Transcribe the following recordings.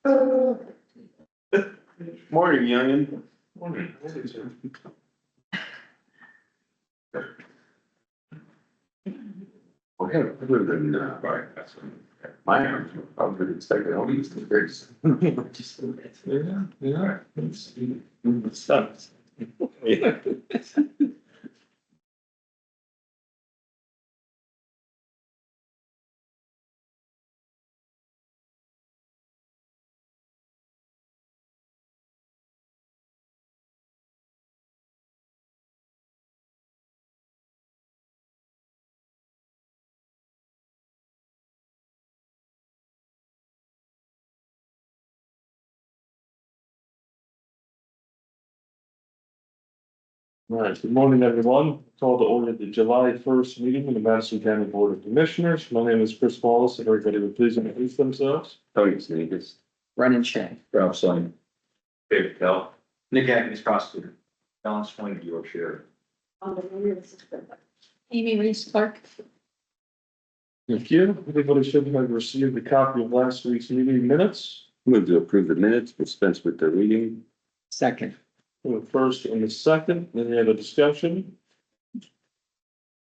Morning, youngin. Morning. Well, hey, other than, right, that's my arms were probably expected all these to grace. Yeah, yeah. It sucks. Yeah. All right, good morning, everyone. Call to order the July 1st meeting of the Madison County Board of Commissioners. My name is Chris Wallace, and everybody would please introduce themselves. Tony Sneakers. Brennan Shea. Ralph Simon. David Kell. Nick Atkins, prosecutor. Alan Swain, Yorkshire. Amy Reese Clark. Thank you. Everybody should have received a copy of last week's meeting minutes. Move to approve the minutes, dispense with the reading. Second. The first and the second, any other discussion?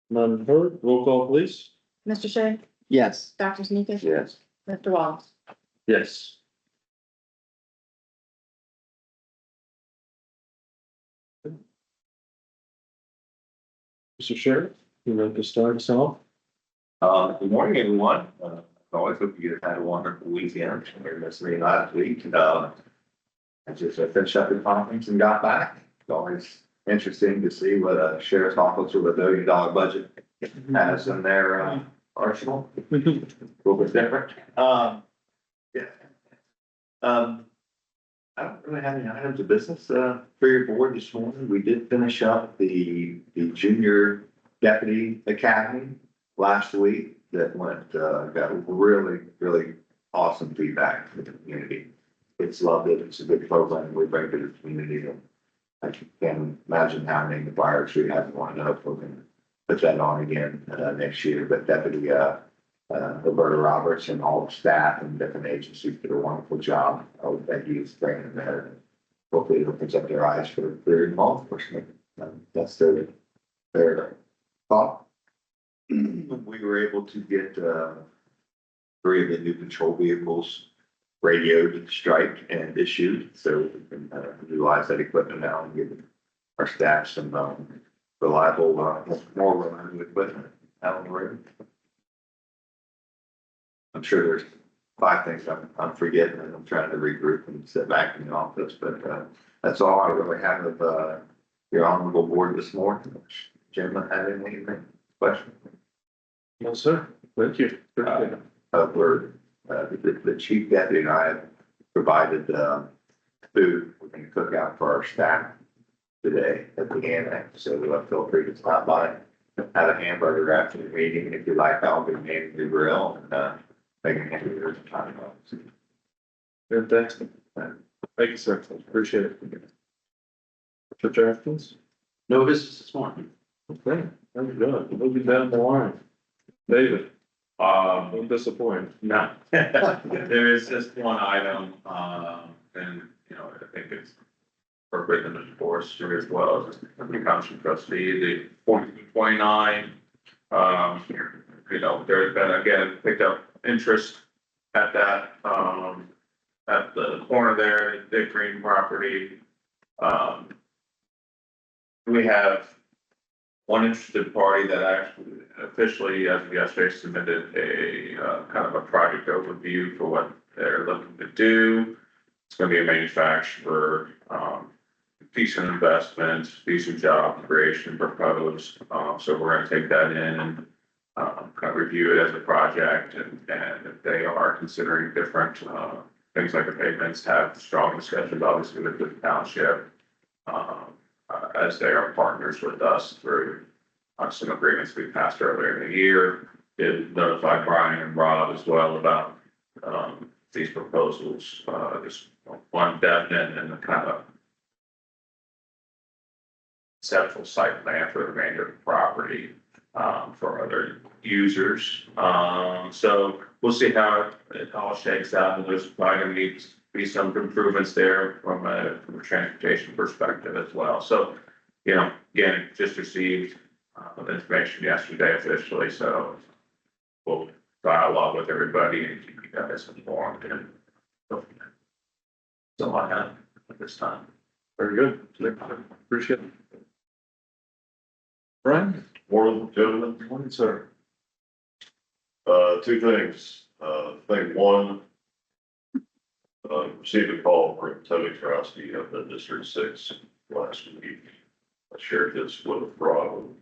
None heard, roll call please. Mr. Shea, Yes. Dr. Sneakus, Yes. Mr. Wallace. Yes. Mr. Sheriff, you'd like to start us off? Good morning, everyone. I always hope you had a wonderful weekend. We're missing last week. I just finished up the conference and got back. It's always interesting to see what a sheriff's office with $1 billion budget has in their arsenal. A little bit different. Yeah. I don't really have any items of business for your board this morning. We did finish up the junior deputy academy last week. That went got really awesome feedback from the community. It's loved it. It's a good program we bring to the community. And I can't imagine how many fires we have going up. We're gonna put that on again next year. But Deputy Roberta Roberts and all the staff and different agencies did a wonderful job of that youth bringing them there. Hopefully it opens up their eyes for career in law enforcement. That's their thought. We were able to get 3 of the new patrol vehicles radioed, striped, and issued, so we can utilize that equipment now and give our staff some reliable, more reliable equipment out on the road. I'm sure there's 5 things I'm forgetting, and I'm trying to regroup and sit back in the office, but that's all I really have of your honorable board this morning. Gentlemen, have any questions? No, sir. Thank you. The chief deputy and I have provided food. We're going to cook out for our staff today at the annex. So feel free to stop by, have a hamburger after the meeting. If you like, I'll be manning the grill and making hamburgers and hot dogs. Fantastic. Thank you, sir. Appreciate it. Mr. Atkins? No business this morning. Okay, very good. Moving down the line. David, I'm disappointed. No. There is just one item, and, you know, I think it's appropriate in the forest here as well as the council trustee, the 4229. You know, there's been, again, picked up interest at that, at the corner there, the green property. We have one interested party that actually officially, as of yesterday, submitted a kind of a project overview for what they're looking to do. It's going to be a manufacturer, decent investment, decent job creation proposed. So we're going to take that in and kind of review it as a project, and if they are considering different things like the payments, have strong discussions, obviously, with the township. As they are partners with us through some agreements we passed earlier in the year. Did notify Brian and Rob as well about these proposals. Just one definite and the kind of conceptual site plan for the remainder of the property. for other users. So we'll see how it all shakes out, and there's probably gonna need to be some improvements there from a transportation perspective as well. So, again, just received, the information yesterday officially, so we'll dialogue with everybody and keep you guys informed and go from there. So I have at this time. Very good. Appreciate it. Brian? Morning, gentlemen. Morning, sir. Two things. Thing one, received a call from Tony Trowski up in District 6 last week. I shared this with Rob and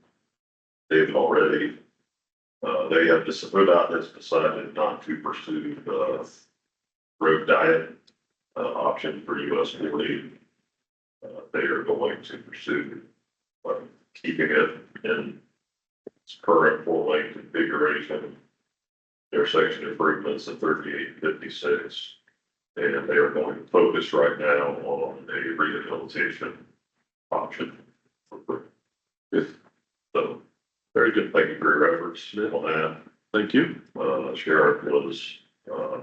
David already. They have just, ODOT has decided not to pursue the road diet option for US 40. They are going to pursue keeping it in its current full-length configuration. Their section improvements at 3856. And they are going to focus right now on a rehabilitation option. Good. So, very good. Thank you for your efforts on that. Thank you. Sheriff was a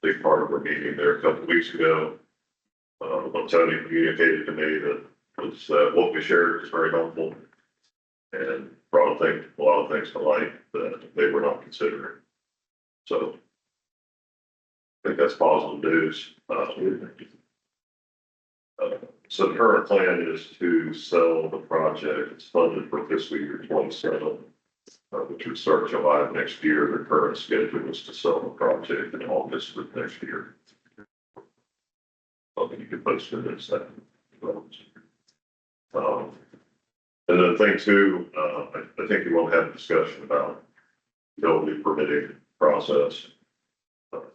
big part of our meeting there a couple of weeks ago. What Tony communicated to me that was what we shared was very helpful and brought a lot of things to light that they were not considering. So I think that's positive news. So the current plan is to sell the project. It's funded for fiscal year 27, which would start July of next year. The current schedule is to sell the project in August of next year. I think you can post it as that. And then thing two, I think you want to have a discussion about utility permitting process.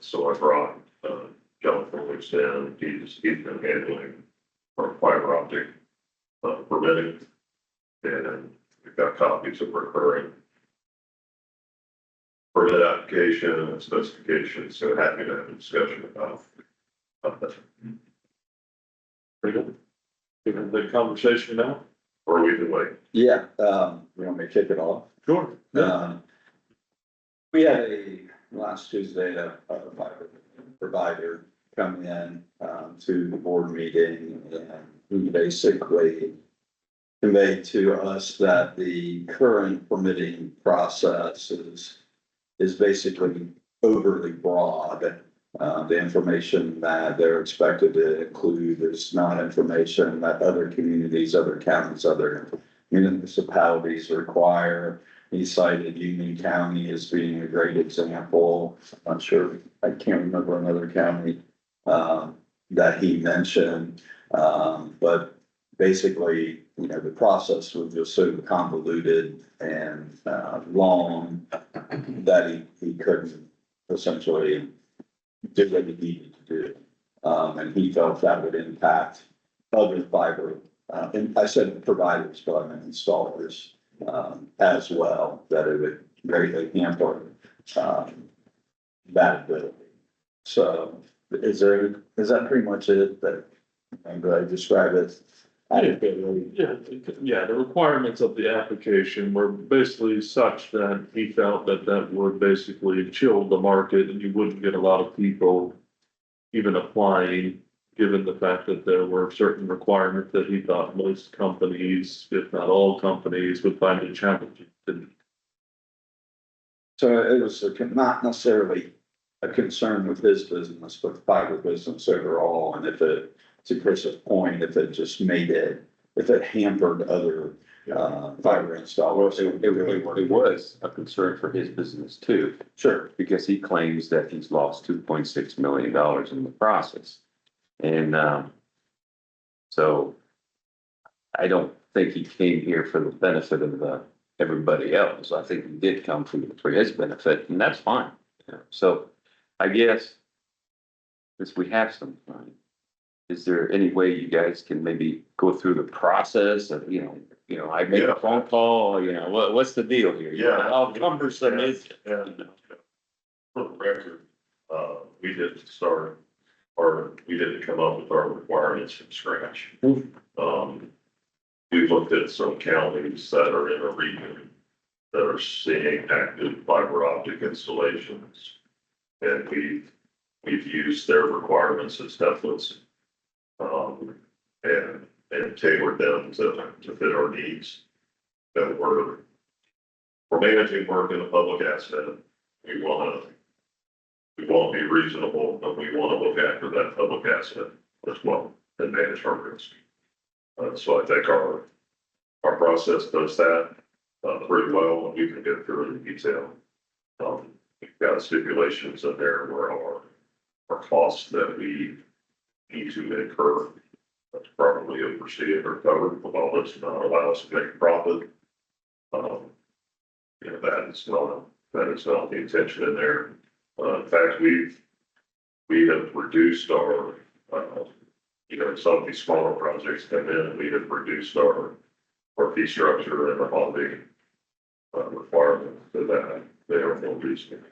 So I brought John Phillips in. He's been handling our fiber optic permitting, and we've got copies of recurring permit application and specifications. So happy to have a discussion about that. Pretty good. Give the conversation now. Or we can wait. Yeah, you want me to kick it off? Sure. We had last Tuesday, a fiber provider come in, to the board meeting, and he basically conveyed to us that the current permitting process is basically overly broad. The information that they're expected to include is not information that other communities, other counties, other municipalities require. He cited Union County as being a great example. I'm sure, I can't remember another county that he mentioned. But basically, the process was just so convoluted and long that he couldn't essentially do what he needed to do. And he felt that would impact other fiber, and I said providers, but I meant installers, as well, that it would greatly hamper, that ability. So is that pretty much it? Did I describe it? Yeah, the requirements of the application were basically such that he felt that would basically chill the market and you wouldn't get a lot of people even applying, given the fact that there were certain requirements that he thought most companies, if not all companies, would find it challenging to meet. So it was not necessarily a concern with his business, but the fiber business overall, and if it, to Chris's point, if it just made it, if it hampered other fiber installers. It was a concern for his business too, Sure. because he claims that he's lost $2.6 million in the process. And so I don't think he came here for the benefit of everybody else. I think he did come for his benefit, and that's fine. So I guess since we have some time, is there any way you guys can maybe go through the process of, I make a phone call, what's the deal here? How cumbersome is it? And for the record, we didn't come up with our requirements from scratch. We looked at some counties that are in a region that are seeing active fiber optic installations. And we've used their requirements as templates. And tailored them to fit our needs. That we're managing work in a public asset. We wanna be reasonable, but we wanna look after that public asset as well and manage our risk. So I think our process does that, pretty well, and we can get through it in detail. We've got stipulations in there where our costs that we need to incur to properly oversee it or covered, but all this not allow us to make a profit. You know, that is not the intention in there. In fact, we have reduced our, you know, some of these smaller projects come in, and we have reduced our fee structure and our bonding requirements so that they are more reasonable.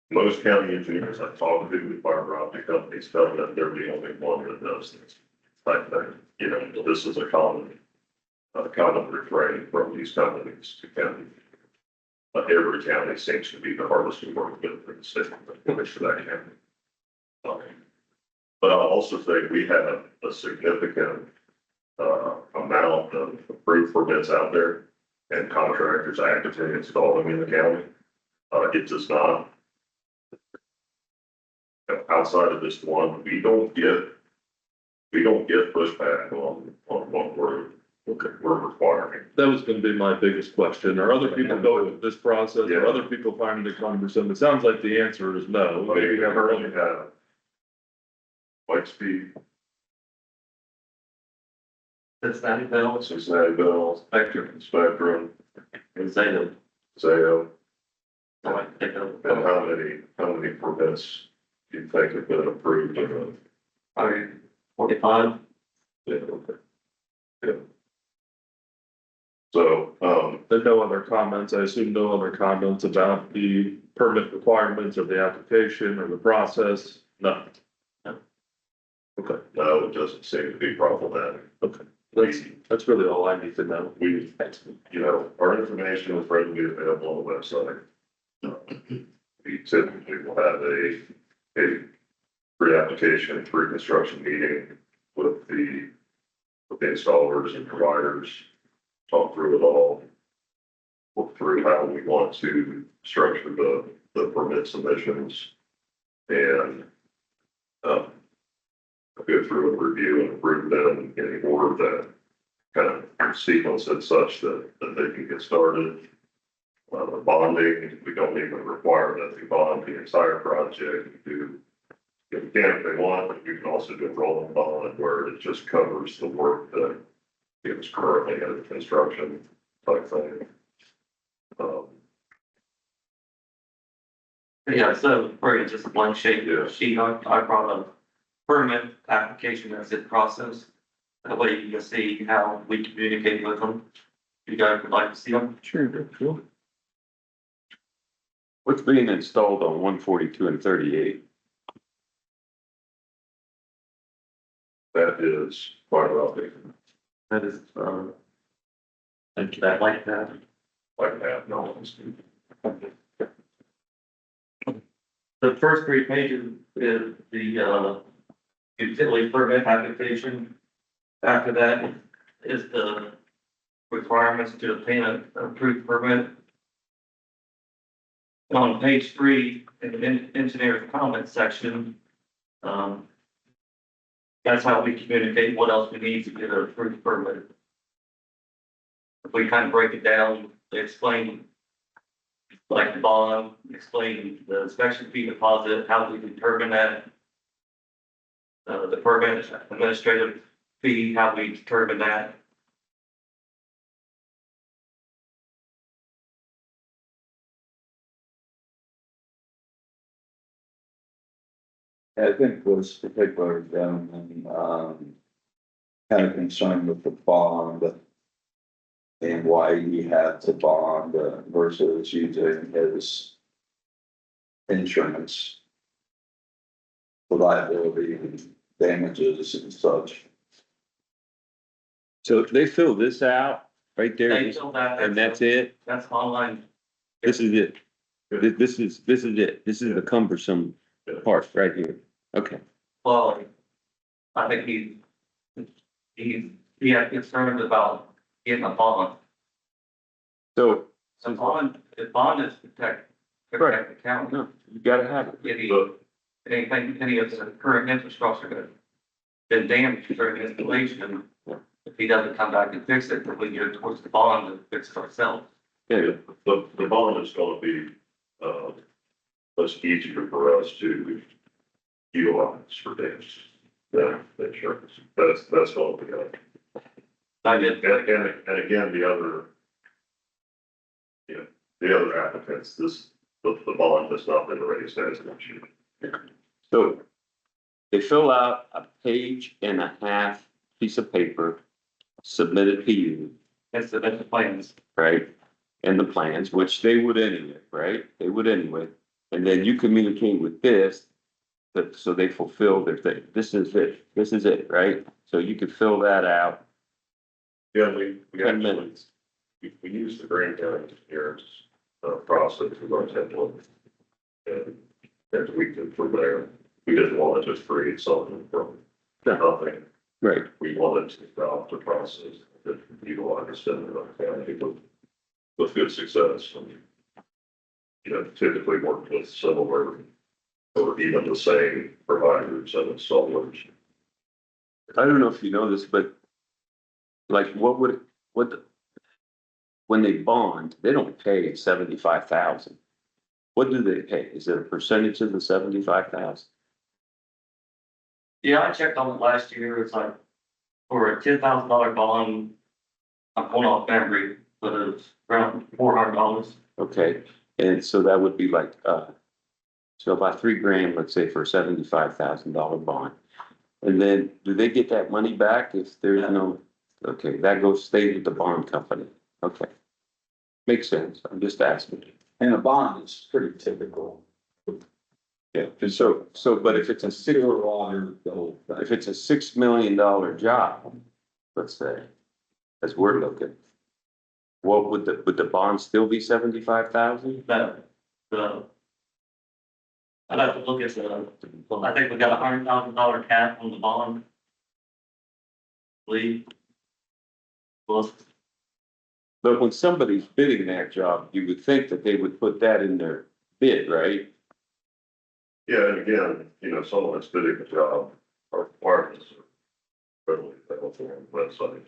Most county engineers I've talked to with fiber optic companies tell that they're the only one that does this type thing. You know, this is a common refrain from these companies to county. Every county seems to be the hardest to work with in the state, which for that county. But I'll also say we have a significant amount of approved permits out there and contractors actively installing in the county. It does not. Outside of this one, we don't get pushback on what we're requiring. That was gonna be my biggest question. Are other people going with this process? Yeah. Are other people finding it cumbersome? It sounds like the answer is no. Maybe have early have light speed, Cincinnati Bell, Cincinnati Bell, Spectrum, Spectrum, and Zeta. Zayo. I like to take over. And how many permits do you think have been approved of? I mean, 45. Yeah, okay. Yeah. So, There's no other comments. I assume no other comments about the permit requirements of the application or the process? No. Okay, no, it doesn't seem to be problematic. that's really all I need to know. We, you know, our information is readily available on the website. We typically will have a pre-application, pre-construction meeting with the installers and providers, talk through it all, work through how we want to structure the permit submissions, and go through and review and approve them in order that kind of sequence it such that they can get started. The bonding, we don't even require that they bond the entire project. We do, if we can, if they want, but we can also do a rolling bond where it just covers the work that is currently under construction type thing. Yeah, so for just a blank sheet, Yeah. I brought a permit application as it process. That way you can see how we communicate with them. You guys would like to see them? Sure, sure. What's being installed on 142 and 38? That is fiber optic, That is, Thank you. that like that. like that, no one's. The first 3 pages is the, utility permit application. After that is the requirements to obtain an approved permit. On page 3, in the engineer's comment section, that's how we communicate what else we need to get an approved permit. If we kind of break it down, they explain like the bond, explain the inspection fee deposit, how we determine that. The permit administrative fee, how we determine that. I think this particular gentleman, kind of concerned with the bond and why he had to bond versus using his insurance for liability and damages and such. So they fill this out right there, They filled that. and that's it? That's online. This is it? This is it, this is the cumbersome part right here, okay. Well, I think he had concerns about getting a bond. So, So the bond is to protect the county. no, you gotta have it. Any of the current infrastructure that been damaged during installation, if he doesn't come back and fix it, then we go towards the bond and fix it ourselves. Yeah, The bond is gonna be, much easier for us to utilize for this, than the insurance. That's all we got. I did, And again, the other, the other applicants, the bond has not been raised as much. so they fill out a page and a half piece of paper, submit it to you, that's the plans. right? And the plans, which they would anyway, right? They would anyway. And then you communicate with this, so they fulfill their thing. This is it, right? So you could fill that out, Yeah, we 10 actually, minutes. we use the Grand County engineers, process with our template. And we did from there, we didn't want to just create something from nothing. Right, We wanted to develop the process that utilized in the county with good success. And, typically work with similar or even the same providers and installers. I don't know if you know this, but like, when they bond, they don't pay 75,000. What do they pay? Is it a percentage of the 75,000? Yeah, I checked on it last year, it's like, for a $10,000 bond, I'm going off memory, but it's around $400. Okay, and so that would be like, so about $3,000, let's say, for a $75,000 bond. And then, do they get that money back if there's no, okay, that stays with the bond company, okay. Makes sense, I'm just asking. And a bond is pretty typical. Yeah, but if it's a Sewer, water, the whole thing. if it's a $6 million job, let's say, as we're looking, what would the bond still be 75,000? I'd have to look at I think we got $100,000 cap on the bond. Lee. Well, But when somebody's bidding that job, you would think that they would put that in their bid, right? Yeah, and again, someone that's bidding the job, our requirements are readily available on the website.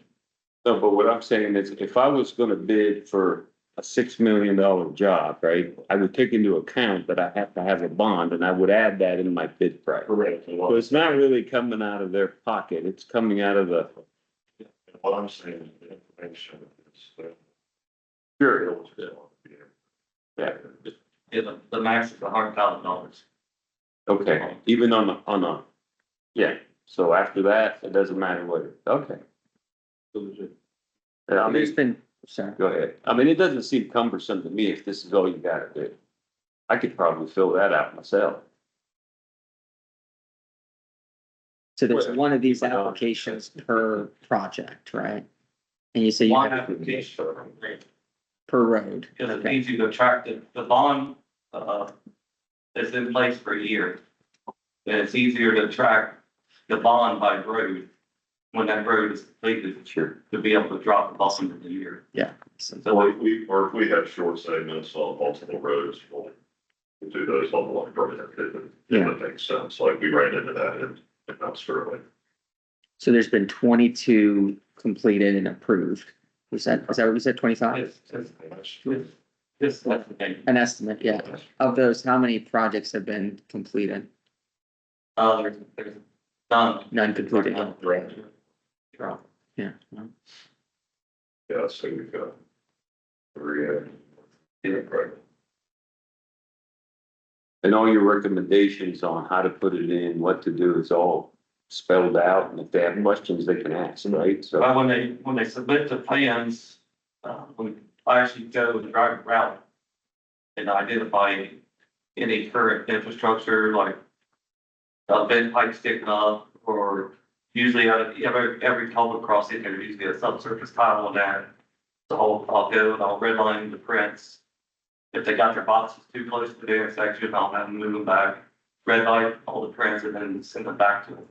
No, but what I'm saying is, if I was gonna bid for a $6 million job, right, I would take into account that I have to have a bond, and I would add that in my bid price. Correct. So it's not really coming out of their pocket, it's coming out of the. What I'm saying, the information is that. Sure. Yeah, yeah, the max is $100,000. okay, even on a, yeah, so after that, it doesn't matter what, okay. Yeah, I There's mean, been, sorry, go ahead, I mean, it doesn't seem cumbersome to me if this is all you gotta do. I could probably fill that out myself. so there's Well, one of these but, applications per project, right? And you say you One have application per road. because it Okay. means you go track the bond, is in place for a year. And it's easier to track the bond by road when that road is completed, Sure. to be able to drop the bond in a year. So Or if we have short segments on multiple roads, we'll do those on one project, if it makes sense, like we ran into that in Mount Sterling. so there's been 22 completed and approved. Is that what you said, 25? This, that's the thing. An estimate, yeah. Of those, how many projects have been completed? There's none. None completed. Right. Yeah. Yeah, so we've got three, right. And all your recommendations on how to put it in, what to do is all spelled out, and if they have questions, they can ask, right? So, But when they submit the plans, I actually go and drive around and identify any current infrastructure, like a bent pipe sticking up, or usually every culvert crossing, there's usually a subsurface tile on that. So I'll go and I'll redline the prints. If they got their boxes too close to the intersection, I'll have them move them back, redline all the prints and then send them back to them.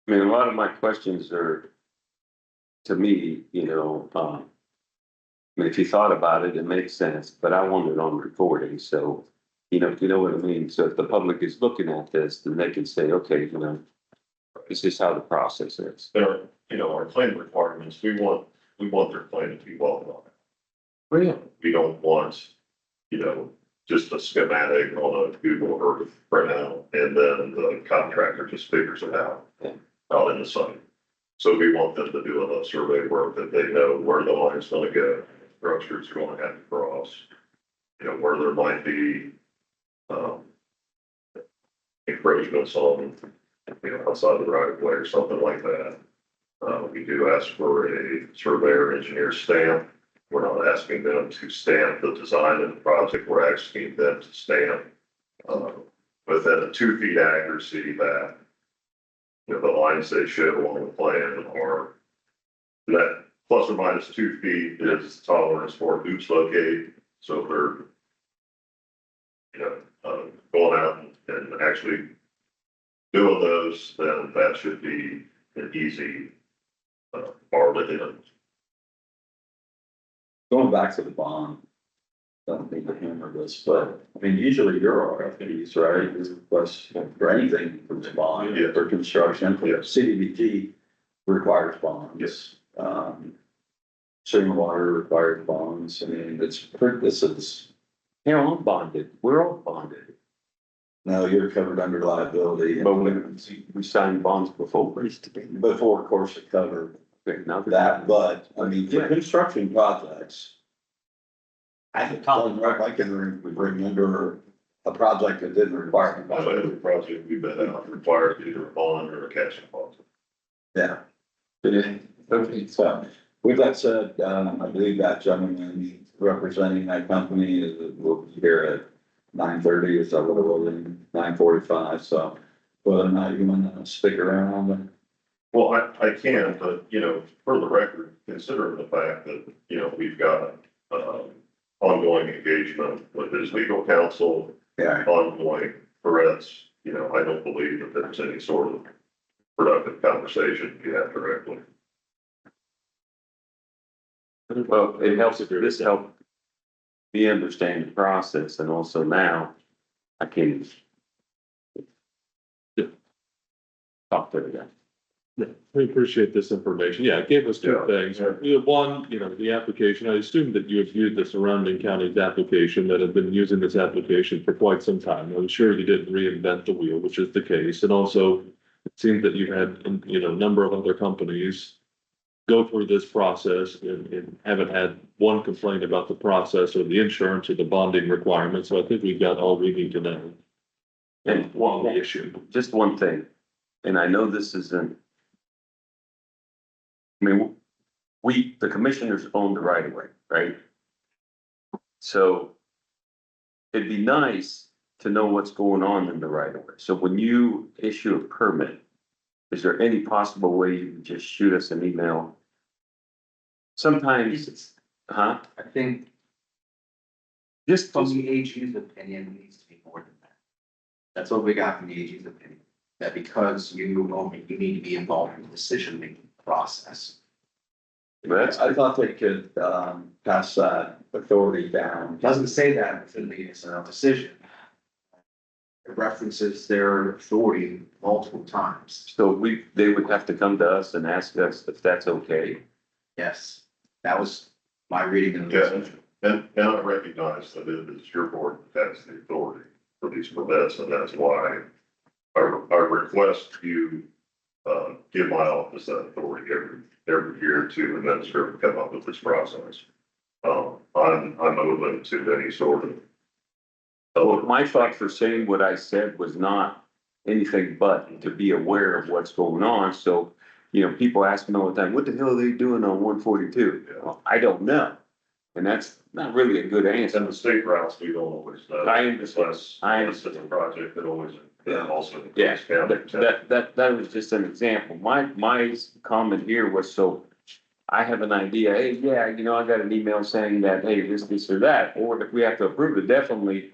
I mean, a lot of my questions are, to me, I mean, if you thought about it, it makes sense, but I want it on recording, so, you know what I mean? So if the public is looking at this, then they can say, okay, this is how the process is. There, our plan requirements, we want their plan to be well done. Oh, yeah. We don't want, just a schematic on a Google Earth printout, and then the contractor just figures it out. Yeah. Out in the sun. So we want them to do enough survey work that they know where the line's gonna go, structures are gonna have to cross. Where there might be, encroachments on, outside the right of way or something like that. We do ask for a surveyor engineer stamp. We're not asking them to stamp the design of the project, we're asking them to stamp, within a 2 feet accuracy that, the lines they show on the plan are, that plus or minus 2 feet is tolerance for oops locate. So if they're, going out and actually doing those, then that should be an easy, bar within. Going back to the bond. Don't need to hammer this, but I mean, usually your RFPs, right, is request for anything from the bond, Yeah. for construction. Yeah. CDBG requires bonds. Yes. Sewer and water requires bonds. I mean, this is, Hell, I'm bonded, we're all bonded, no, you're covered under liability. but we signed bonds before. Before, of course, it covered Okay, now that, but I mean, for Yeah. construction projects. I don't know if I can remember a project that didn't require a bond. Every project we've been out required either a bond or a cash deposit. Yeah. Okay, So with that said, I believe that gentleman representing that company will be here at 9:30, is that what it was, 9:45, so whether or not you want to stick around. Well, I can, but, for the record, considering the fact that, we've got, ongoing engagement with his legal counsel, Yeah. ongoing threats, I don't believe that there's any sort of productive conversation you have directly. well, it helps, this helped me understand the process, and also now I can talk to the guy. Yeah, we appreciate this information. Yeah, it gave us two Yeah. things. One, the application, I assumed that you had viewed the surrounding county's application, that had been using this application for quite some time. I'm sure you didn't reinvent the wheel, which is the case. And also, it seems that you had, a number of other companies go through this process and haven't had one complaint about the process or the insurance or the bonding requirements. So I think we've got all we need to know. And On the issue. just one thing, and I know this isn't. I mean, the commissioners own the right of way, right? So it'd be nice to know what's going on in the right of way. So when you issue a permit, is there any possible way you can just shoot us an email? Sometimes, huh? I think Just, from the AG's opinion, it needs to be more than that. That's what we got from the AG's opinion, that because you need to be involved in the decision-making process. that's, I thought they could, pass that authority down. It doesn't say that within the decision. It references their authority multiple times. so they would have to come to us and ask us if that's okay. Yes, that was my reading of the Yeah. decision. And I recognize that it is your board that has the authority for these permits, and that's why I request you, give my office that authority every year to administer and come up with this process. I'm open to any sort of. Well, my thought for saying what I said was not anything but to be aware of what's going on, so, people ask me all the time, what the hell are they doing on 142? Well, I don't know, and that's not really a good answer. And the state routes, we don't always know. I understand. Unless it's a project that always, also. Yeah, includes county. that was just an example. My comment here was, so I have an idea, hey, yeah, you know, I got an email saying that, hey, this or that, or if we have to approve it, definitely,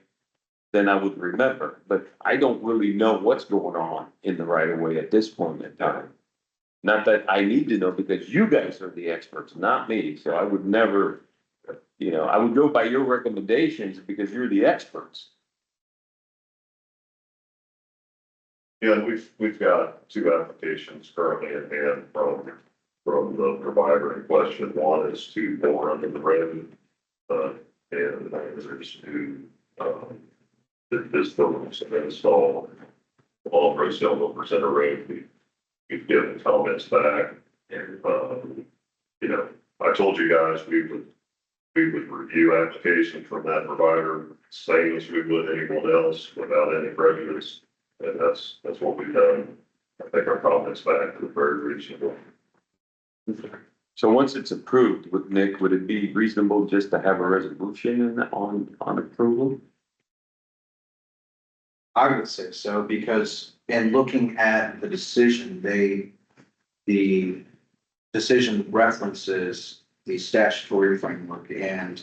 then I would remember, but I don't really know what's going on in the right of way at this point in time. Not that I need to know, because you guys are the experts, not me, so I would never, you know, I would go by your recommendations because you're the experts. Yeah, we've got two applications currently at hand from the provider in question. One is to bore under the road, and there's to, this building's been installed. All Brazil over Center Road, we've given comments back, and, you know, I told you guys we would review applications from that provider, same as we would anyone else, without any prejudice. And that's what we've done. I think our comments back are very reasonable. So once it's approved, Nick, would it be reasonable just to have a resolution on approval? I would say so, because in looking at the decision, the decision references the statutory framework and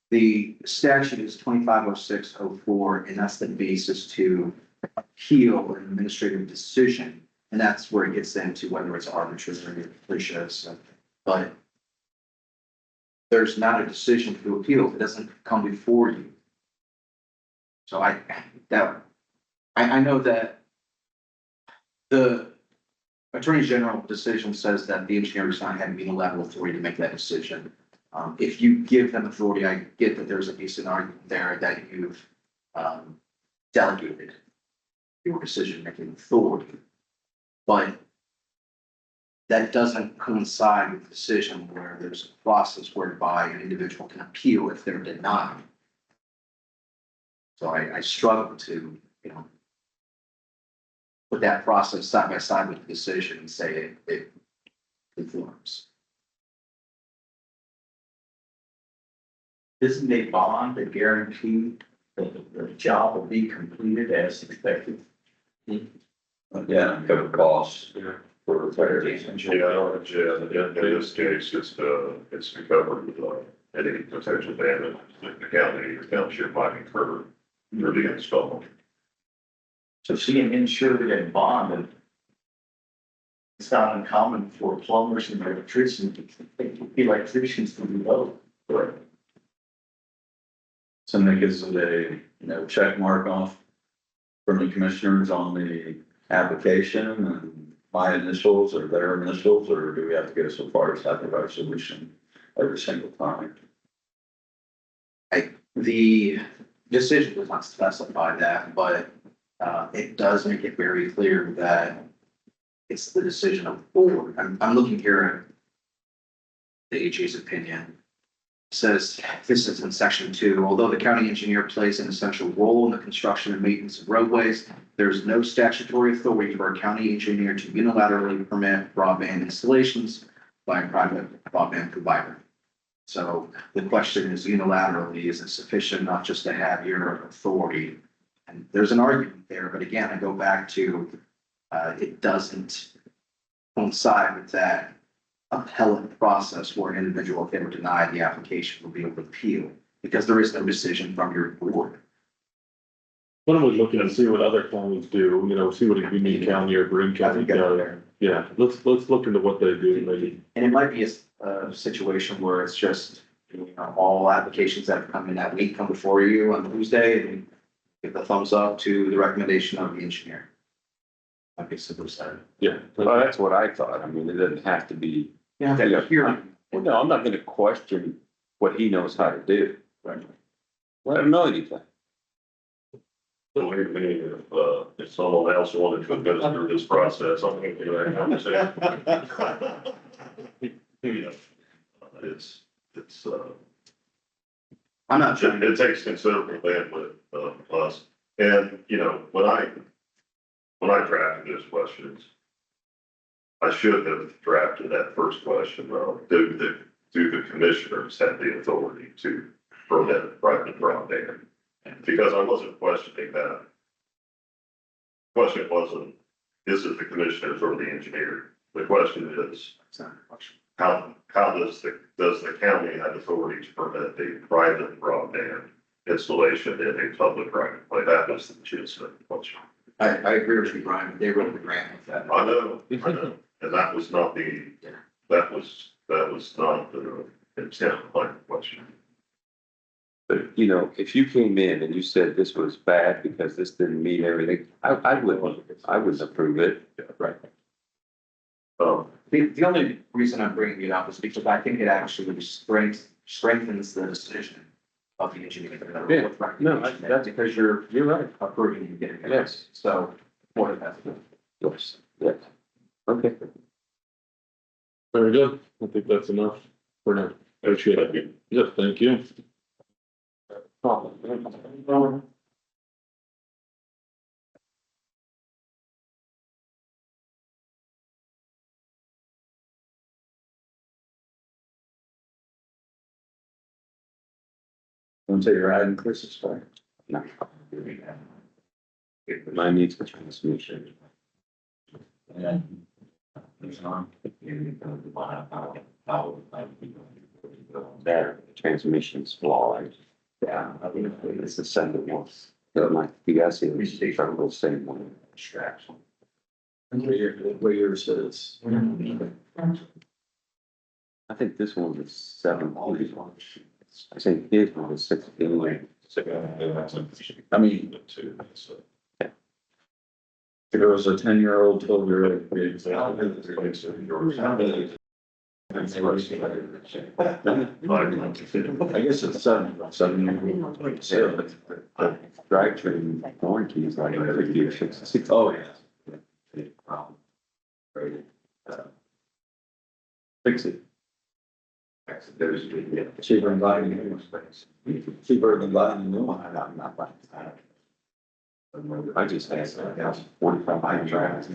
the statute is 250604, and that's the basis to appeal an administrative decision. And that's where it gets into whether it's arbitrary or capricious, but there's not a decision to appeal if it doesn't come before you. So I know that the Attorney General decision says that the engineer is not having unilateral authority to make that decision. If you give them authority, I get that there's a decent argument there that you've delegated your decision-making authority. But that doesn't coincide with the decision where there's a process whereby an individual can appeal if they're denied. So I struggle to, you know, put that process side by side with the decision and say it conforms. Isn't a bond a guarantee that the job will be completed as expected? Yeah, cover costs for repairs. Yeah, in this case, it's to cover any potential damage that the county or township might incur through the install. So seeing insured and bonded, it's not uncommon for plumbers and electricians to do both. Right. So that gives it a, check mark off from the commissioners on the application and my initials or their initials, or do we have to go so far as have a resolution every single time? The decision does not specify that, but it does make it very clear that it's the decision of the board. I'm looking here at the AG's opinion. It says, this is in section 2, although the county engineer plays an essential role in the construction and maintenance of roadways, there is no statutory authority for a county engineer to unilaterally permit broadband installations by a private broadband provider. So the question is, unilaterally, is it sufficient not just to have your authority? And there's an argument there, but again, I go back to, it doesn't coincide with that appellate process where an individual, if they were denied the application, will be able to appeal, because there is no decision from your board. Why don't we look and see what other counties do, you know, see what a Union County or Green County does. Yeah, let's look into what they do, maybe. And it might be a situation where it's just, you know, all applications that have come in that week come before you on Tuesday and give the thumbs up to the recommendation of the engineer. Might be simple side. Yeah. Well, that's what I thought. I mean, it doesn't have to be, Yeah, Yeah. here. well, no, I'm not gonna question what he knows how to do. Right. Let him know anything. Believe me, if someone else wanted to administer this process, I'm going to do that conversation. You know, it's, I'm not sure. it takes considerable bandwidth of us. And, you know, when I drafted those questions, I should have drafted that first question, do the commissioners have the authority to permit private broadband? Because I wasn't questioning that. Question wasn't, is it the commissioners or the engineer? the question is, how does the county have authority to permit a private broadband installation in a public right of way? That was the gist of the question. I agree with you, Brian, they wrote the grant with that. I know, and that was not the intent of my question. But, you know, if you came in and you said this was bad because this didn't meet everything, I wouldn't approve it. Right. Um, The only reason I'm bringing it up is because I think it actually strengthens the decision of the engineer. Yeah, no, that's because you're right. approving and getting it. Yes. So, what if that's. Yes, yes. Okay. Very good. I think that's enough for now. Appreciate it. Yes, thank you. Don't say you're adding Chris's phone. No. Mine needs a transmission. Yeah. That transmission's flawed. Yeah, I think it's the second one. So like, you guys see, we should try to go same one. Extraction. What yours is. I think this one was 17. I think his one was 16. I mean, if it was a 10-year-old, 12-year-old. I guess it's 7. So, drivetrain warranty is like 50 or 66. Oh, yeah. Fix it. Cheaper than buying a new one. Cheaper than buying a new one. I just had 45 drives.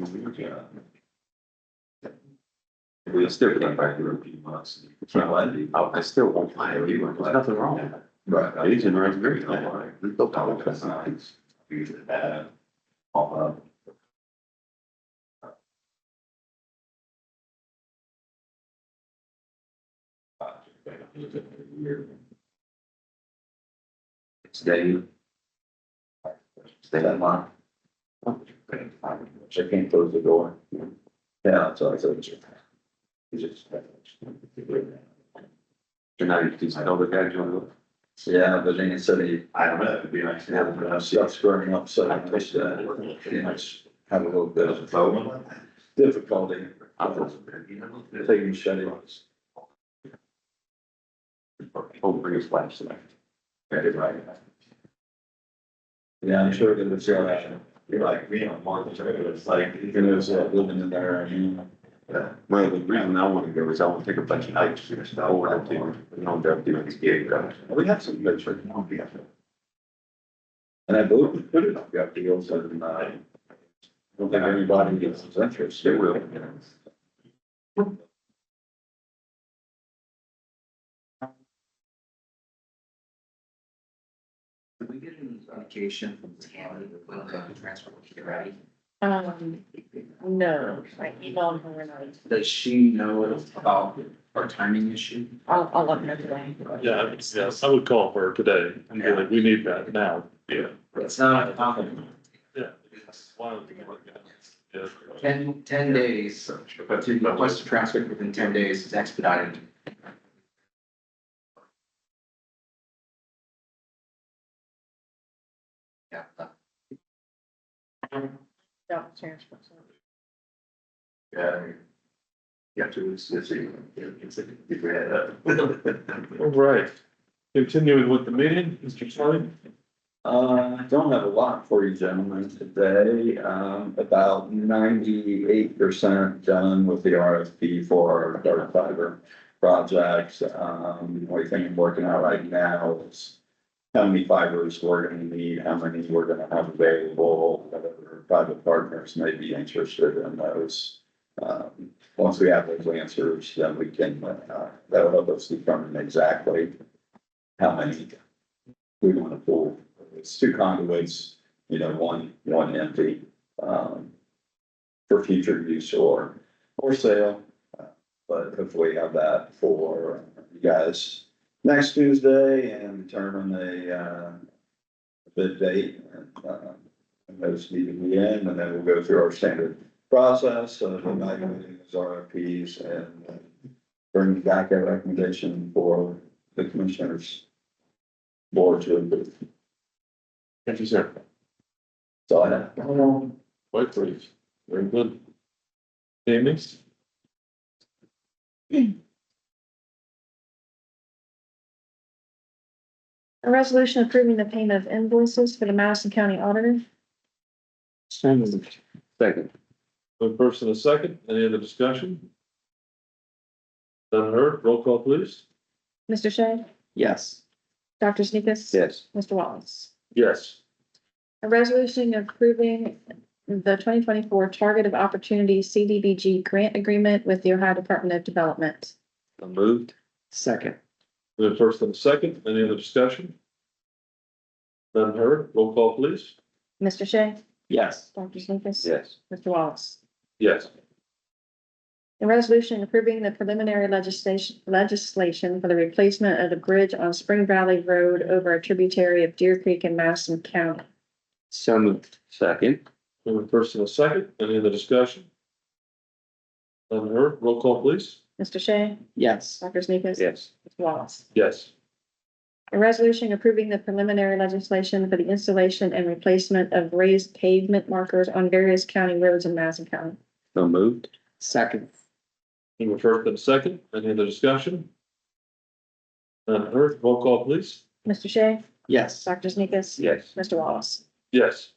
We still can't buy a few months. I still won't buy a new one. There's nothing wrong with it. Right. Agent runs very well. Stay. Stay that long. I can't close the door. Yeah, that's all I said. Tonight, he's another guy doing Yeah, but then he said he, I don't know, it'd be nice to have it. stuff's growing up, so I just, have a little bit of difficulty. Taking shutting. Oh, bring his flashlight. Yeah, I'm sure that it's, You're like, me on Martha's Road, it's like, you know, living in there, I mean. Well, the reason I want to go is I want to take a bunch of hikes forward to, you know, they're doing this gig. We have some good for. And I believe we put it up, got deals and, I don't think anybody gets his interest. It will. Did we get an indication from Tammy when the transfer will get ready? No, I emailed her and Does she know about our timing issue? I'll let her know today. Yeah, yes, I would call her today and be like, we need that now. Yeah. It's not, Yeah. Why don't we work it out? Yeah. 10 days, but to request a transcript within 10 days is expedited. Yeah. Yeah, transfer. Yeah. You have to, it's a. All right. Continuing with the meeting, Mr. Slade. I don't have a lot for you gentlemen today, about 98% done with the RFP for our dark fiber projects. Only thing I'm working on right now is how many fibers we're gonna need, how many we're gonna have available, whatever private partners may be interested in those. Once we have those answers, then we can, that'll help us determine exactly how many we wanna pull. It's 2 conduits, you know, one empty, for future use or for sale. But hopefully have that for you guys next Tuesday and determine a bid date and those need to be in, and then we'll go through our standard process of evaluating those RFPs and bring back a recommendation for the commissioners board to approve. Thank you, sir. So I have. Quite brief. Very good. Amy? A resolution approving the payment of invoices for the Madison County Auditor. So moved. Second. One first and a second, any other discussion? None heard, roll call please. Mr. Shea, Yes. Dr. Sneakus? Yes. Mr. Wallace? Yes. A resolution approving the 2024 Targeted Opportunity CDBG grant agreement with the Ohio Department of Development. So moved. Second. One first and a second, any other discussion? None heard, roll call please. Mr. Shea, Yes. Dr. Sneakus? Yes. Mr. Wallace? Yes. A resolution approving the preliminary legislation for the replacement of the bridge on Spring Valley Road over a tributary of Deer Creek in Madison County. So moved. Second. One first and a second, any other discussion? None heard, roll call please. Mr. Shea, Yes. Dr. Sneakus? Yes. Mr. Wallace? Yes. A resolution approving the preliminary legislation for the installation and replacement of raised pavement markers on various county roads in Madison County. So moved. Second. One first and a second, any other discussion? None heard, roll call please. Mr. Shea, Yes. Dr. Sneakus? Yes. Mr. Wallace? Yes.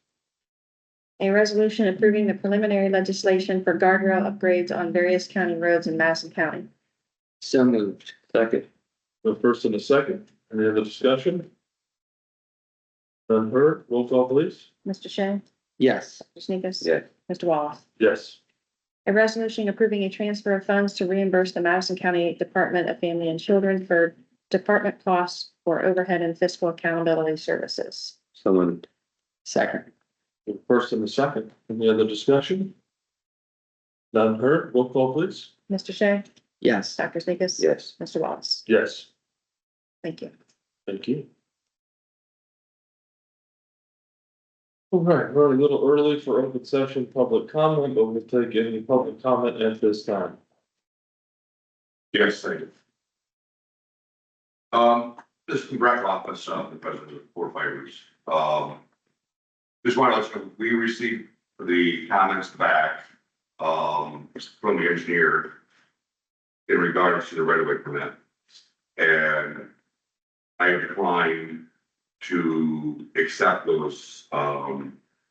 A resolution approving the preliminary legislation for guardrail upgrades on various county roads in Madison County. So moved. Second. One first and a second, any other discussion? None heard, roll call please. Mr. Shea, Yes. Dr. Sneakus? Yes. Mr. Wallace? Yes. A resolution approving a transfer of funds to reimburse the Madison County Department of Family and Children for department costs for overhead and fiscal accountability services. So moved. Second. One first and a second, any other discussion? None heard, roll call please. Mr. Shea, Yes. Dr. Sneakus? Yes. Mr. Wallace? Yes. Thank you. Thank you. All right, running a little early for open session public comment, but we'll take any public comment at this time. Yes, thank you. This is the rec office, the president of Four Fires. Just want to let you know, we received the comments back, from the engineer in regards to the right of way permit. And I declined to accept those,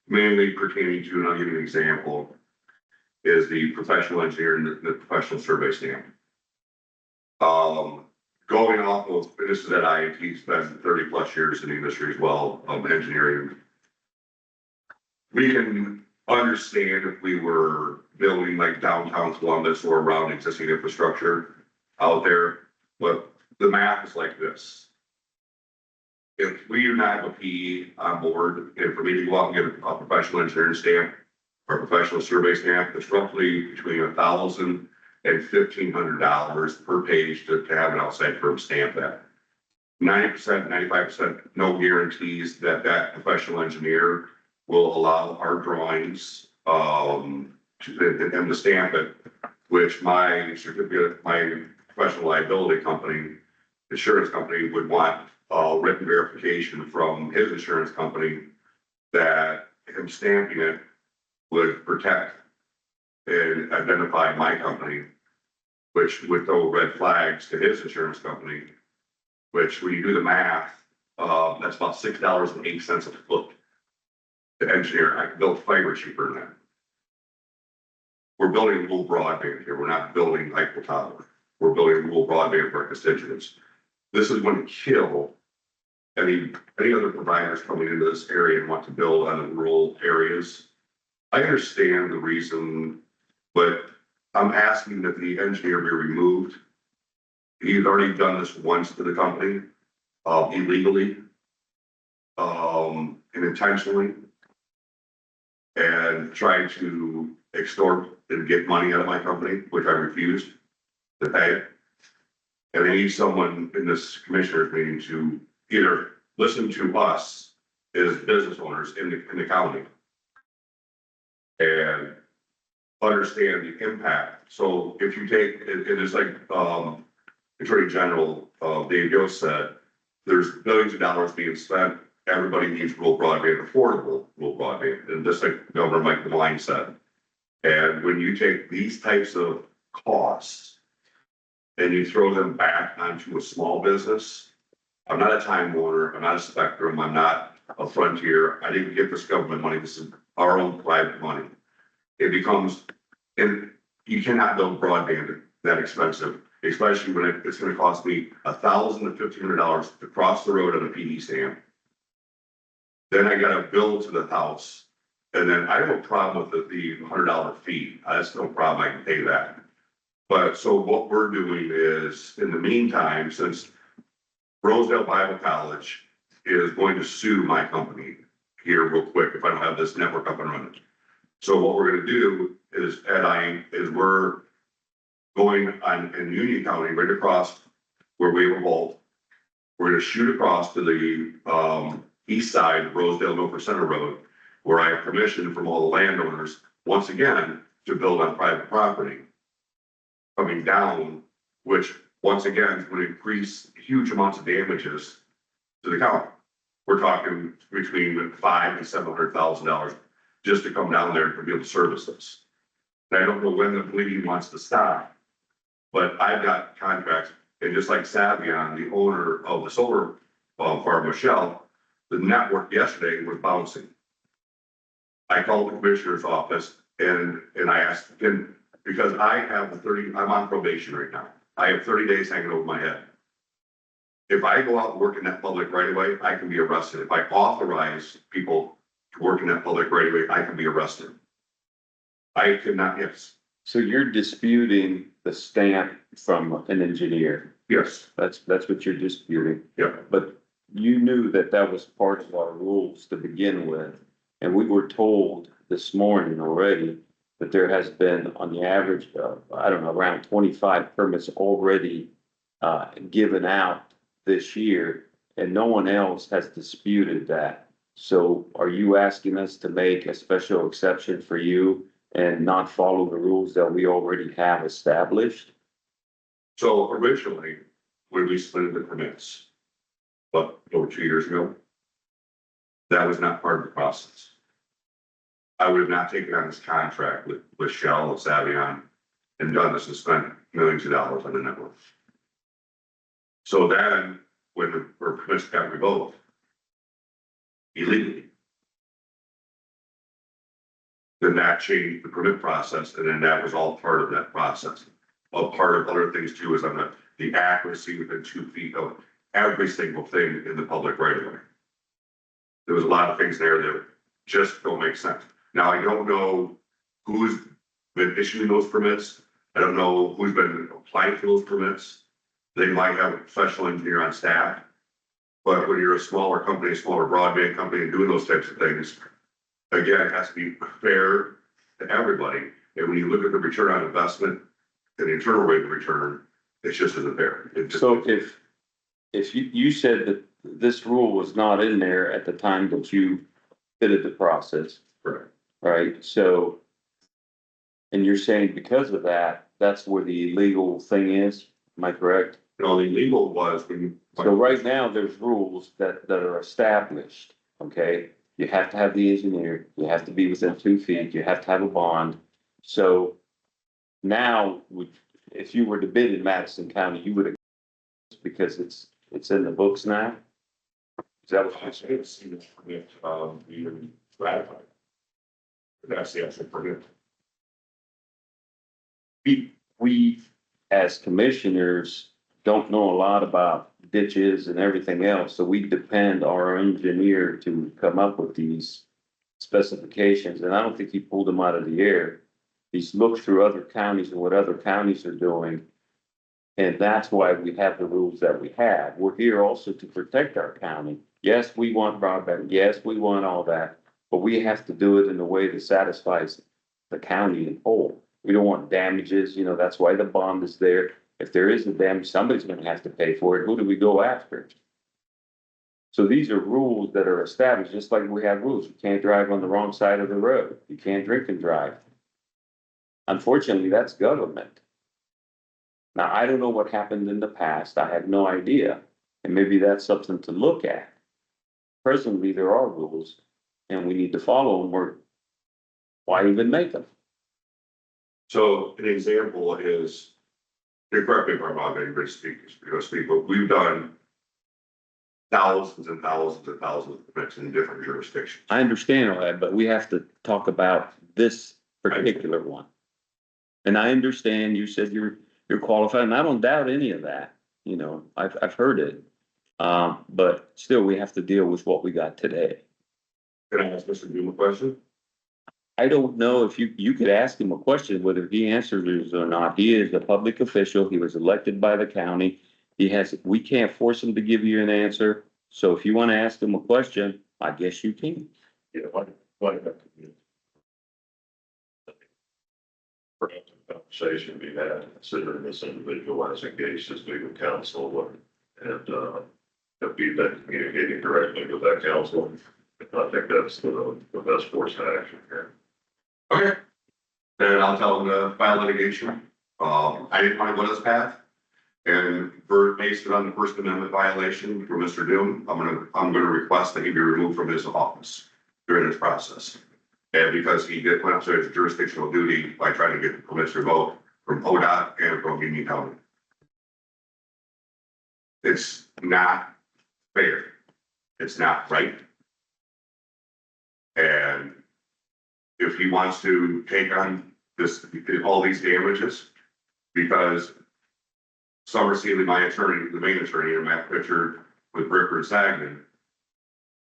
mainly pertaining to, and I'll give you an example, is the professional engineer and the professional survey stamp. Going off of, this is at IIT, spent 30+ years in the industry as well, engineering. We can understand if we were building like downtown Columbus or around existing infrastructure out there, but the math is like this. If we do not have a PE on board, and for me to go out and get a professional engineering stamp or a professional survey stamp, it's roughly between $1,000 and $1,500 per page to have an outside firm stamp that. 90%, 95%, no guarantees that that professional engineer will allow our drawings, to them to stamp it, which my certificate, my professional liability company, insurance company would want written verification from his insurance company that him stamping it would protect and identify my company, which would throw red flags to his insurance company, which when you do the math, that's about $6.08 a foot. The engineer, I can build fiber cheaper than that. We're building rural broadband here. We're not building Eiffel Tower. We're building rural broadband for our constituents. This is going to kill any other providers coming into this area and want to build on the rural areas. I understand the reason, but I'm asking that the engineer be removed. He's already done this once to the company, illegally, and intentionally, and trying to extort and get money out of my company, which I refused to pay. And they need someone in this commissioners meeting to either listen to us as business owners in the county and understand the impact. So if you take, it is like, Attorney General, Dave Yost said, there's billions of dollars being spent. Everybody needs rural broadband, affordable rural broadband, and just like Governor Mike DeWine said. And when you take these types of costs and you throw them back onto a small business, I'm not a Time Warner, I'm not a Spectrum, I'm not a Frontier. I didn't get this government money. This is our own private money. It becomes, and you cannot build broadband that expensive, especially when it's gonna cost me $1,000 to $1,500 to cross the road on a PD stand. Then I gotta bill to the house, and then I have a problem with the $100 fee. That's no problem, I can pay that. But so what we're doing is, in the meantime, since Rosedale Bible College is going to sue my company here real quick if I don't have this network up and running. So what we're gonna do is, we're going on in Union County, right across where we have a vault. We're gonna shoot across to the east side of Rosedale Milford Center Road, where I have permission from all the landowners, once again, to build on private property. Coming down, which once again would increase huge amounts of damages to the county. We're talking between $500,000 and $700,000 just to come down there to be able to service this. And I don't know when the bleeding wants to stop, but I've got contracts, and just like Savion, the owner of the solar farm, Michelle, the network yesterday was bouncing. I called the commissioner's office and I asked, because I have I'm on probation right now. I have 30 days hanging over my head. If I go out and work in that public right away, I can be arrested. If I authorize people to work in that public right away, I can be arrested. I cannot, yes, So you're disputing the stamp from an engineer. yes, That's what you're disputing. yeah. But you knew that that was part of our rules to begin with. And we were told this morning already that there has been on the average of, I don't know, around 25 permits already given out this year, and no one else has disputed that. So are you asking us to make a special exception for you and not follow the rules that we already have established? So originally, when we split the permits, but over 2 years ago, that was not part of the process. I would have not taken on this contract with Shell and Savion and done this and spent millions of dollars on the network. So then, when the permits got revoked illegally, then that changed the permit process, and then that was all part of that process. A part of other things too is on the accuracy within 2 feet of every single thing in the public right of way. There was a lot of things there that just don't make sense. Now, I don't know who's been issuing those permits. I don't know who's been applying for those permits. They might have a professional engineer on staff. But when you're a smaller company, a smaller broadband company, and doing those types of things, again, it has to be fair to everybody. And when you look at the return on investment and the internal rate of return, it just isn't fair. So if you said that this rule was not in there at the time that you did the process, Correct. right? So, and you're saying because of that, that's where the illegal thing is, am I correct? No, the legal was when. So right now, there's rules that are established, okay? You have to have the engineer, you have to be within 2 feet, you have to have a bond. So now, if you were to bid in Madison County, you would, because it's in the books now? Is that what I you're should saying? have seen this permit, even ratified. But that's the actual permit. We, as commissioners, don't know a lot about ditches and everything else, so we depend on our engineer to come up with these specifications, and I don't think he pulled them out of the air. He's looked through other counties and what other counties are doing, and that's why we have the rules that we have. We're here also to protect our county. Yes, we want broadband, yes, we want all that, but we have to do it in a way that satisfies the county in whole. We don't want damages, you know, that's why the bond is there. If there is a damage, somebody's gonna have to pay for it. Who do we go after? So these are rules that are established, just like we have rules. You can't drive on the wrong side of the road. You can't drink and drive. Unfortunately, that's government. Now, I don't know what happened in the past. I have no idea. And maybe that's something to look at. Presently, there are rules and we need to follow them, or why even make them? So an example is, and correct me if I'm wrong, anybody speak, but we've done thousands and thousands and thousands of permits in different jurisdictions. I understand all that, but we have to talk about this particular one. And I understand you said you're qualified, and I don't doubt any of that, you know, I've heard it. But still, we have to deal with what we got today. Can I ask Mr. Doom a question? I don't know if you could ask him a question, whether he answers it or not. He is a public official. He was elected by the county. We can't force him to give you an answer. So if you want to ask him a question, I guess you can. Yeah, why not? Productive conversation we had, considering this individual has engaged his legal counsel and, be that communicating directly with that counsel. I think that's the best course of action here. Okay. Then I'll tell them to file litigation. I didn't want to go this path. And based on the First Amendment violation for Mr. Doom, I'm gonna request that he be removed from his office during this process. And because he did went up to his jurisdictional duty by trying to get the permission to vote from ODOT and from Union County. It's not fair. It's not right. And if he wants to take on all these damages, because Summer Seeley, my attorney, the main attorney, and Matt Pritchard with Bricker and Sagman,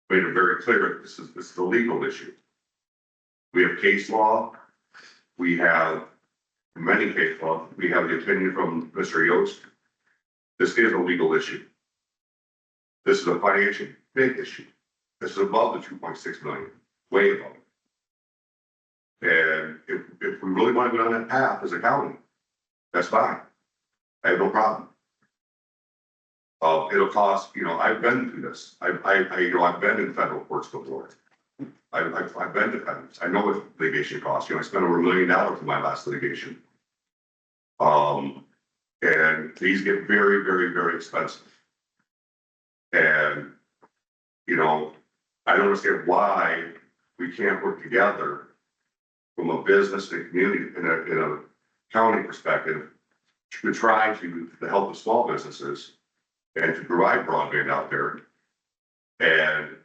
made it very clear that this is a legal issue. We have case law. We have many case law. We have the opinion from Mr. Yost. This is a legal issue. This is a financial big issue. This is above the 2.6 million, way above. And if we really want to go down that path as a county, that's fine. I have no problem. It'll cost, you know, I've been through this. I've been in federal courts before. I've been defendants. I know what litigation costs. You know, I spent over $1 million in my last litigation. And these get very, very, very expensive. And, you know, I don't understand why we can't work together from a business and community in a county perspective to try to help the small businesses and to provide broadband out there. And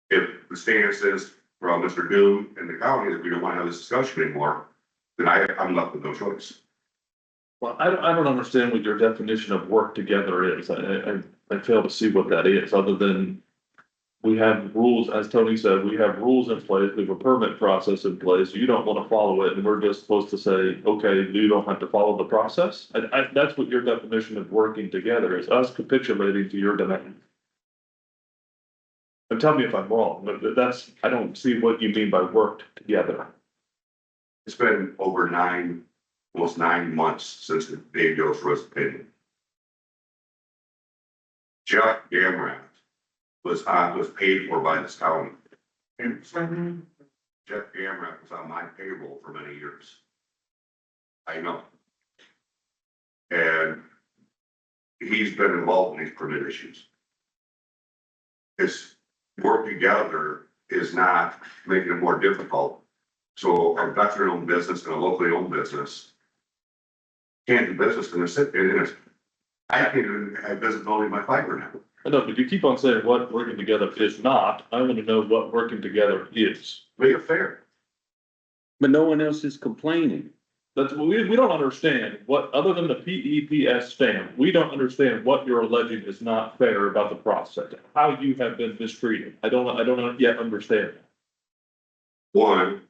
if the stance is from Mr. Doom and the county that we don't want to have this discussion anymore, then I'm left with no choice. Well, I don't understand what your definition of work together is. I fail to see what that is, other than we have rules, as Tony said, we have rules in place, we have a permit process in place. You don't want to follow it, and we're just supposed to say, okay, you don't have to follow the process. That's what your definition of working together is, us capitulating to your demand. And tell me if I'm wrong, but I don't see what you mean by worked together. It's been over almost 9 months since the Dave Yost was opinion. Jeff Gamrat was paid for by this county. And Jeff Gamrat was on my payroll for many years. I know. And he's been involved in these permit issues. It's work together is not making it more difficult. So a veteran-owned business and a locally owned business can't do business in a I can't even have visibility of my fiber now. I know, but you keep on saying what working together is not. I want to know what working together is. Make it fair. But no one else is complaining. That's, we don't understand what, other than the PEPS stamp, we don't understand what you're alleging is not fair about the process, how you have been mistreated. I don't yet understand. One,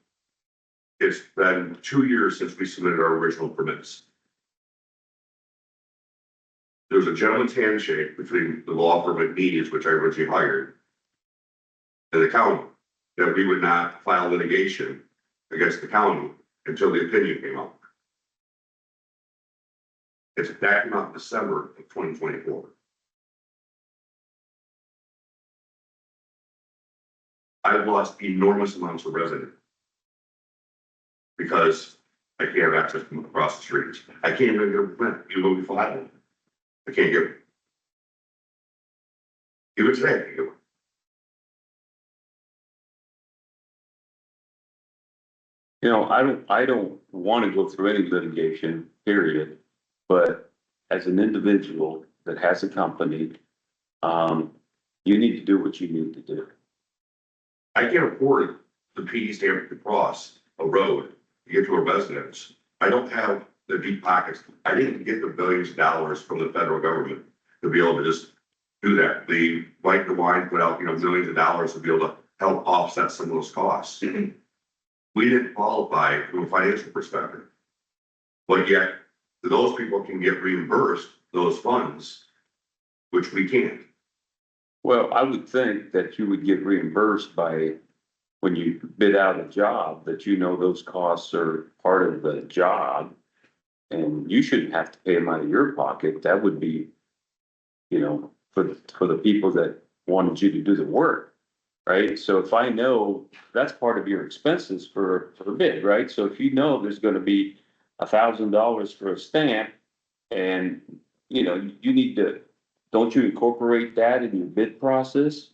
it's been 2 years since we submitted our original permits. There's a gentleman's handshake between the law firm McNeese, which I originally hired, and the county, that we would not file litigation against the county until the opinion came out. That came out in December of 2024. I've lost enormous amounts of revenue because I can't have access from across the streets. I can't even get a print, even though we filed it. I can't get it. Even today, I can't get one. You know, I don't want to go through any litigation, period. But as an individual that has a company, you need to do what you need to do. I can't afford the PD stamp to cross a road to get to a residence. I don't have the deep pockets. I didn't get the billions of dollars from the federal government to be able to just do that. The White the Wine put out, millions of dollars to be able to help offset some of those costs. We didn't qualify from a financial perspective. But yet, those people can get reimbursed those funds, which we can't. Well, I would think that you would get reimbursed by, when you bid out a job, that those costs are part of the job. And you shouldn't have to pay them out of your pocket. That would be, for the people that wanted you to do the work, right? So if I know that's part of your expenses for a bid, right? So if there's gonna be $1,000 for a stamp, and, you need to, don't you incorporate that in your bid process?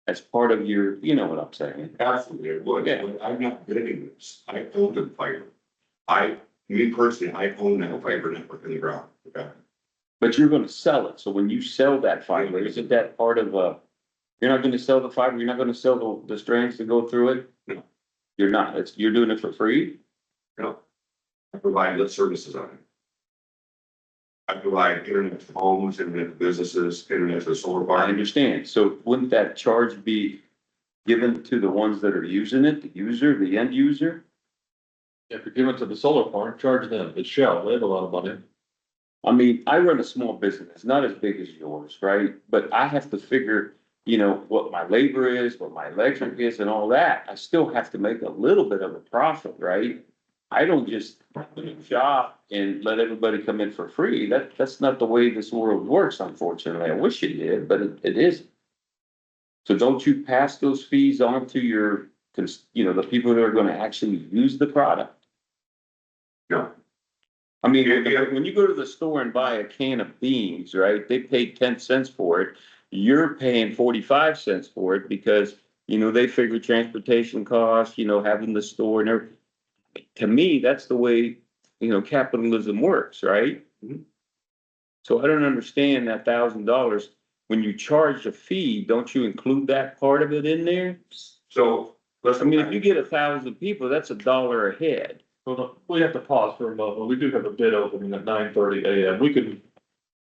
As part of your, you know what I'm saying? Absolutely, it would. Yeah. But I'm not bidding this. I own the fiber. Me personally, I own that fiber network in the ground, okay? But you're gonna sell it, so when you sell that fiber, isn't that part of you're not gonna sell the fiber, you're not gonna sell the strands to go through it? No. You're not, you're doing it for free? No. I provide lit services on it. I provide internet to homes, internet to businesses, internet to solar I farms. understand, so wouldn't that charge be given to the ones that are using it, the end user? If you're giving it to the solar farm, charge them, it's Shell, they have a lot of money. I mean, I run a small business, it's not as big as yours, right? But I have to figure, what my labor is, what my electric is and all that. I still have to make a little bit of a profit, right? I don't just do a job and let everybody come in for free. That's not the way this world works, unfortunately. I wish it did, but it isn't. So don't you pass those fees on to the people that are gonna actually use the product? No. I mean, when you go to the store and buy a can of beans, right, they paid 10 cents for it. You're paying 45 cents for it because, they figure transportation costs, having the store and everything. To me, that's the way, capitalism works, right? Mhm. So I don't understand that $1,000. When you charge a fee, don't you include that part of it in there? So, I mean, if you get 1,000 people, that's $1 a head. Well, we have to pause for a moment. We do have a bid opening at 9:30 AM. We can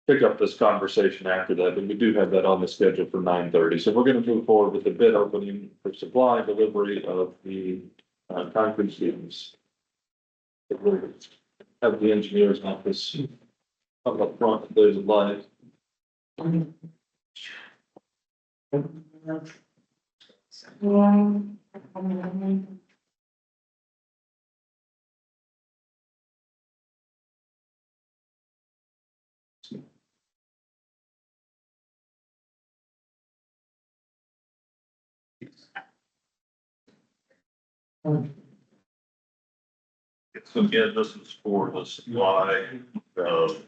pick up this conversation after that, but we do have that on the schedule for 9:30. So we're gonna move forward with the bid opening for supply and delivery of the concrete seams. Have the engineer's office come up front, if there's a light. So again, this is for the supply of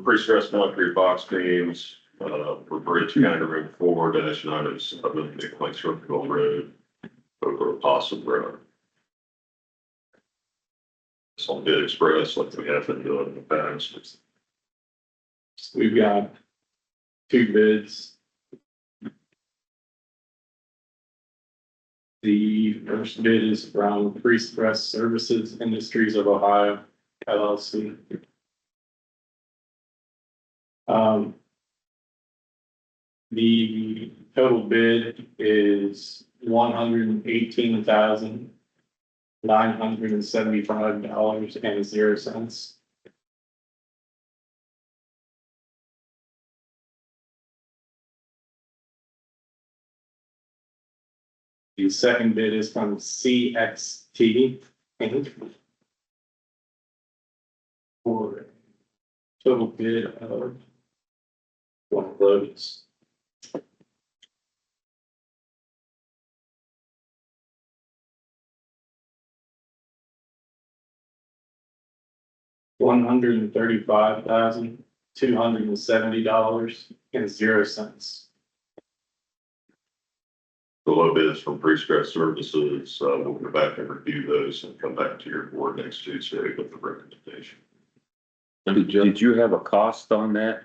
pre-stressed concrete box beams, for bridge kind of room 4-9 is of the Big Lake Circle Road over Possum Road. It's on Bid Express like we have been doing in the past. We've got two bids. The first bid is from Pre-Stress Services Industries of Ohio, LLC. The total bid is $118,975.00. The second bid is from CXT Inc. For a total bid of one loads. $135,270.00. The low bids from Pre-Stress Services, we'll go back and review those and come back to your board next Tuesday with the recommendation. Did you have a cost on that,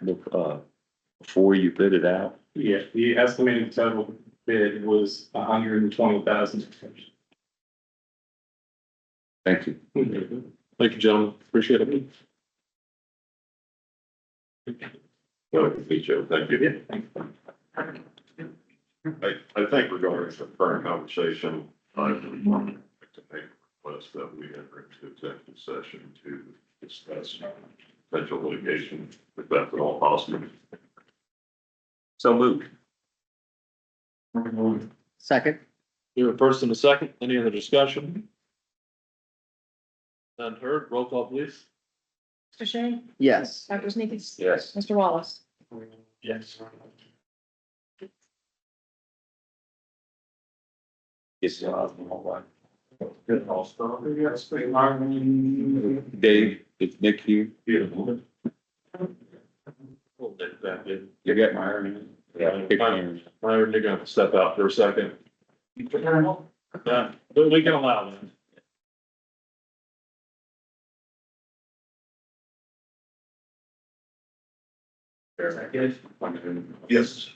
before you bid it out? Yeah, the estimated total bid was $120,000. Thank you. Thank you, gentlemen. Appreciate it. Joe, thank you. I think regarding the current conversation, I would like to make a request that we enter into executive session to discuss potential litigation, if that's at all possible. So moved. Second? You have a first and a second. Any other discussion? None heard. Roll call, please. Mr. Shea? Yes. Dr. Sneakers? Yes. Mr. Wallace? Yes. It's, Dave, it's Nick here. You got my iron. Yeah. Myron, you're gonna have to step out for a second. Yeah, but we can allow that. Yes.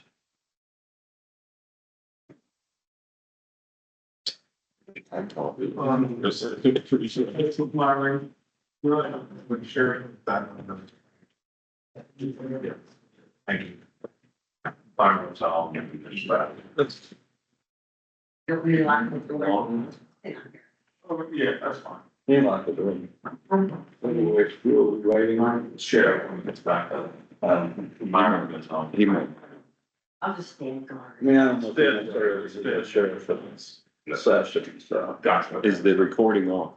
Thank you. Byron's all getting this back. Yeah, that's fine. You like the room. Waiting on sheriff when he gets back up. Byron gets home. He might. I'll just stand guard. Yeah. Sheriff. Session, so. Gotcha. Is the recording on?